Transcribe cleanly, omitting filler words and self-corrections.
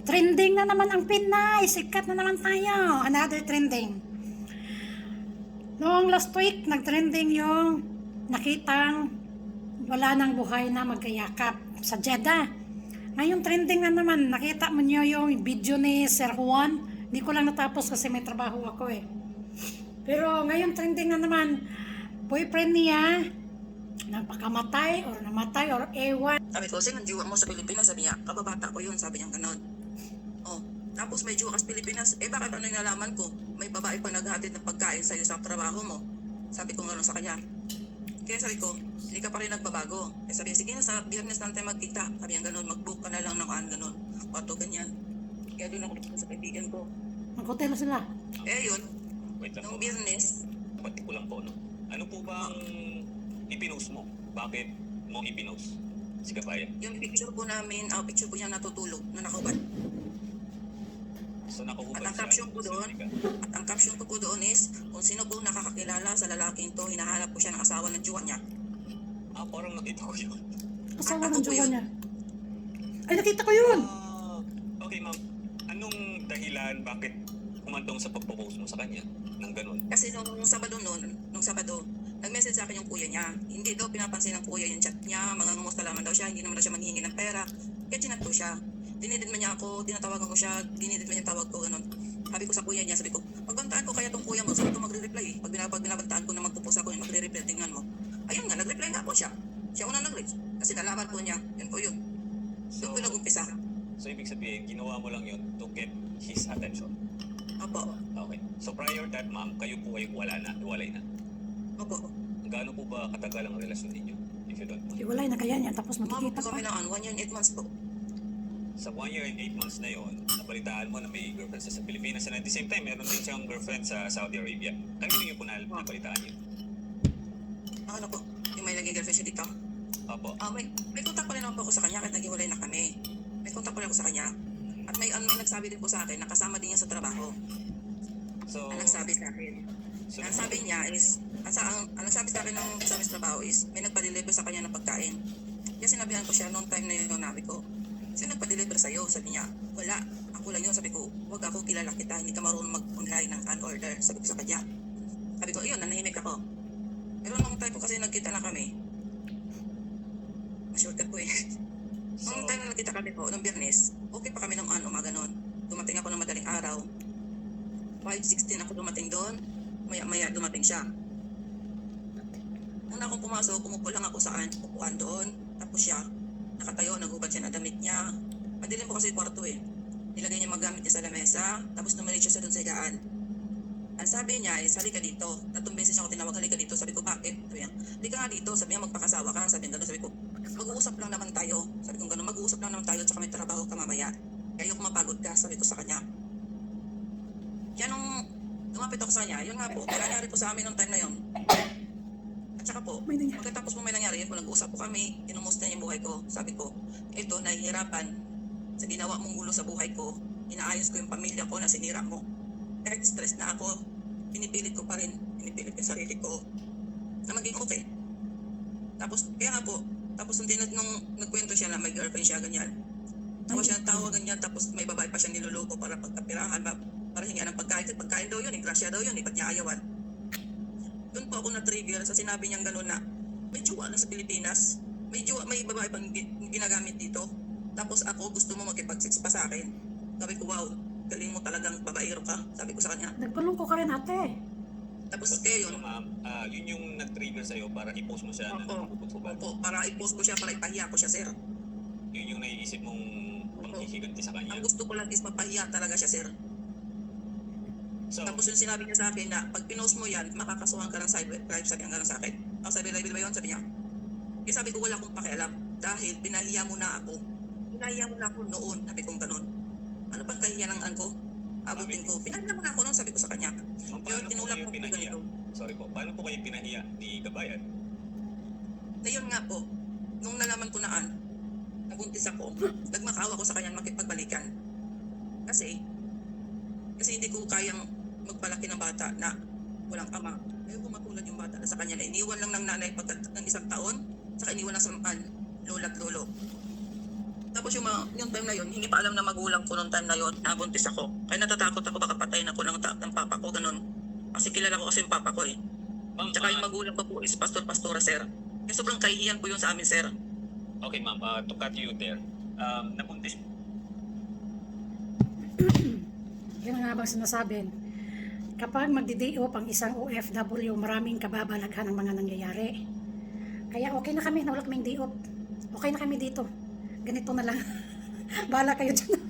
Trending na naman ang Pinay. Sikat na naman tayo. Another trending. Noong last week, nag-trending yung nakitang wala nang buhay na magkayakap sa Jeddah. Ngayon trending na naman. Nakita mo niyo yung video ni Sir Juan. Hindi ko lang natapos kasi may trabaho ako eh. Pero ngayon trending na naman. Boyfriend niya nagpakamatay or namatay or ewan. Sabi ko, sino ang jiwa mo sa Pilipinas? Sabi niya, kababata ko yun. Sabi niya ganon. Oh, tapos may jiwa ka sa Pilipinas. Eh bakit ano yung nalaman ko? May babae pa naghatid ng pagkain sa'yo sa trabaho mo. Sabi ko gano'n sa kanya. Kaya sabi ko, hindi ka pa rin nagbabago. Eh sabi niya, sige na sa Biyernes natin tayo magkita. Sabi niya gano'n, mag-book ka na lang ng gano'n. Kwarto ganyan. Kaya doon ako dito sa kaibigan ko. Mag-hotel sila. Eh yun, Wait lang nung po. Biyernes, Pati ko lang po, no? Ano po ba ang ipinost mo? Bakit mo ipinost? Si Kabayan. yung picture po namin, picture po niya natutulog, na nakahubad. So nakahubad At ang caption po doon, At ang caption ko po doon is, kung sino po nakakakilala sa lalaking to, hinahanap po siya ng asawa ng jowa niya. Parang nakita ko yun. Asawa Ako ng po jowa yun. niya. Ay, nakita ko yun! Okay, ma'am. Anong dahilan bakit humantong sa pagpo-post mo sa kanya ng ganun? Kasi nung Sabado, nag-message sa akin yung kuya niya. Hindi daw pinapansin ng kuya yung chat niya, mga ngumusta lamang daw siya, hindi naman daw siya manghihingi ng pera. Kaya chinat ko siya. Dinidid man niya ako, tinatawagan ko siya, dinidid man niya tawag ko, ganun. Sabi ko sa kuya niya, sabi ko, pagbantaan ko kaya tong kuya mo, sabi ko magre-reply eh. Pag binabantaan ko na magpo-post ako, magre-reply, tingnan mo. Ayun nga, nag-reply nga po siya. Siya unang nag-reply. Kasi nalaman po niya, yun po yun. So, Doon po nag-umpisa. so ibig sabihin, ginawa mo lang yun to get his attention. Opo, Okay. So prior that, ma'am, kayo po ay hiwalay na. opo. Gaano po ba katagal ang relasyon ninyo? If you don't mind. Iwalay na kaya niya, tapos Umabot magkikita po kami pa. ng 1 year and 8 months po. Sa 1 year and 8 months na yon, nabalitaan mo na may girlfriend siya sa Pilipinas and at the same time, meron din siyang girlfriend sa Saudi Arabia. Kanino niyo po nabalitaan yun? Ano po, yung may naging girlfriend siya dito. Opo. May contact pa rin naman po ako sa kanya kahit naghiwalay na kami. May contact pa rin ako sa kanya. At may nagsabi din po sa akin na kasama din niya sa trabaho. So, Ang nagsabi sa akin. so Ang sabi niya is, ang nagsabi sa akin ng kasama sa trabaho is, may nagpa-deliver sa kanya ng pagkain. Kaya sinabihan ko siya noong time na yun, nabi ko, sino nagpa-deliver sa'yo? Sabi niya, wala. Ako lang yun. Sabi ko, wag ako kilala kita. Hindi ka marunong mag-online ng order. Sabi ko sa kanya. Sabi ko, ayun, nanahimik ako. Pero nung time po kasi nagkita na kami, ma-shortcut po eh. Nung time na nagkita kami po, nung Biyernes, okay pa kami nung umaga noon. Dumating ako ng madaling araw. 5:16 ako dumating doon. Maya dumating siya. Una akong pumasok, umupo lang ako saan, upuan doon. Tapos siya, nakatayo, nagubad siya ng damit niya. Madilim po kasi kwarto eh. Nilagay niya magamit niya sa lamesa, tapos numilit siya doon sa higaan. Ang sabi niya is, halika dito. 3 beses niya ako tinawag, halika dito. Sabi ko, bakit? Sabi niya, halika nga dito. Sabi niya, magpakasawa ka. Sabi niya, sabi ko, mag-uusap lang naman tayo. Sabi ko, gano'n, mag-uusap lang naman tayo, tsaka may trabaho ka mamaya. Kaya ayoko mapagod ka, sabi ko sa kanya. Kaya nung lumapit ako sa kanya, yun nga po, may nangyari po sa amin nung time na yun. At saka po, May nangyari. pagkatapos po may nangyari, yun po, nag-uusap po kami, inumusta niya yung buhay ko. Sabi ko, ito, nahihirapan sa ginawa mong gulo sa buhay ko, inaayos ko yung pamilya ko na sinira mo. Kahit stress na ako, pinipilit ko pa rin, pinipilit ko yung sarili ko na maging okay. Tapos, kaya nga po, tapos nung nagkwento siya na may girlfriend siya, ganyan. Tapos siya tawa ganyan, tapos may babae pa siya niluluto para pagkapirahan, para hingian ng pagkain. Kasi pagkain daw yun, grasya daw yun, ba't niya ayawan? Doon po ako na-trigger sa sinabi niyang gano'n na may jowa na sa Pilipinas, may babae pang ginagamit dito. Tapos ako, gusto mo makipag-sex pa sa akin. Sabi ko, wow, galing mo talagang babaero ka, sabi ko sa kanya. Nagpalungko ka rin ate. Tapos kaya yun, So, ma'am, yun yung nag-trigger sa'yo para i-post mo siya na nakapuputsuban. opo, para i-post ko siya, para ipahiya ko siya, sir. Yun yung naiisip mong panghihiganti sa kanya. Ang gusto ko lang is mapahiya talaga siya, sir. So, Tapos yung sinabi niya sa akin na pag pinost mo yan, makakasuhan ka ng cybercrime, sabi niya gano'n sa akin. Ang sabi live ba yun? Sabi niya. Kaya sabi ko, wala akong pakialam dahil pinahiya mo na ako. Pinahiya mo na ako noon, sabi kong gano'n. Ano pang kahiyanang ko? Abutin ko. Pinahiya mo na ako noon, sabi ko sa kanya. ma'am, Yun, paano po tinulak kayo mo ko pinahiya? ganito. Sorry po, paano po kayo pinahiya ni Kabayan? Ngayon nga po, nung nalaman ko na nabuntis ako, nagmakaawa ko sa kanya makipagbalikan. Kasi hindi ko kayang magpalaki ng bata na walang ama. Ayaw ko matulad yung bata na sa kanya na iniwan lang ng nanay pagkat ng 1 taon, saka iniwan ng 10 lola at lolo. Tapos yung time na yun, hindi pa alam na magulang ko nung time na yun, nabuntis ako. Kaya natatakot ako baka patayin ako ng papa ko, ganun. Kasi kilala ko kasi yung papa ko eh. Ma'am, Tsaka yung magulang ko po is pastor-pastora, sir. Kaya sobrang kahihiyan po yun sa amin, sir. okay ma'am, to cut you there. Nabuntis Yun nga bang sinasabi. Kapag magdi-day-off ang isang OFW, maraming kababalaghan ang mga nangyayari. Kaya okay na kami, nawala kaming day-off. Okay na kami dito. Ganito na lang. Bahala kayo dyan.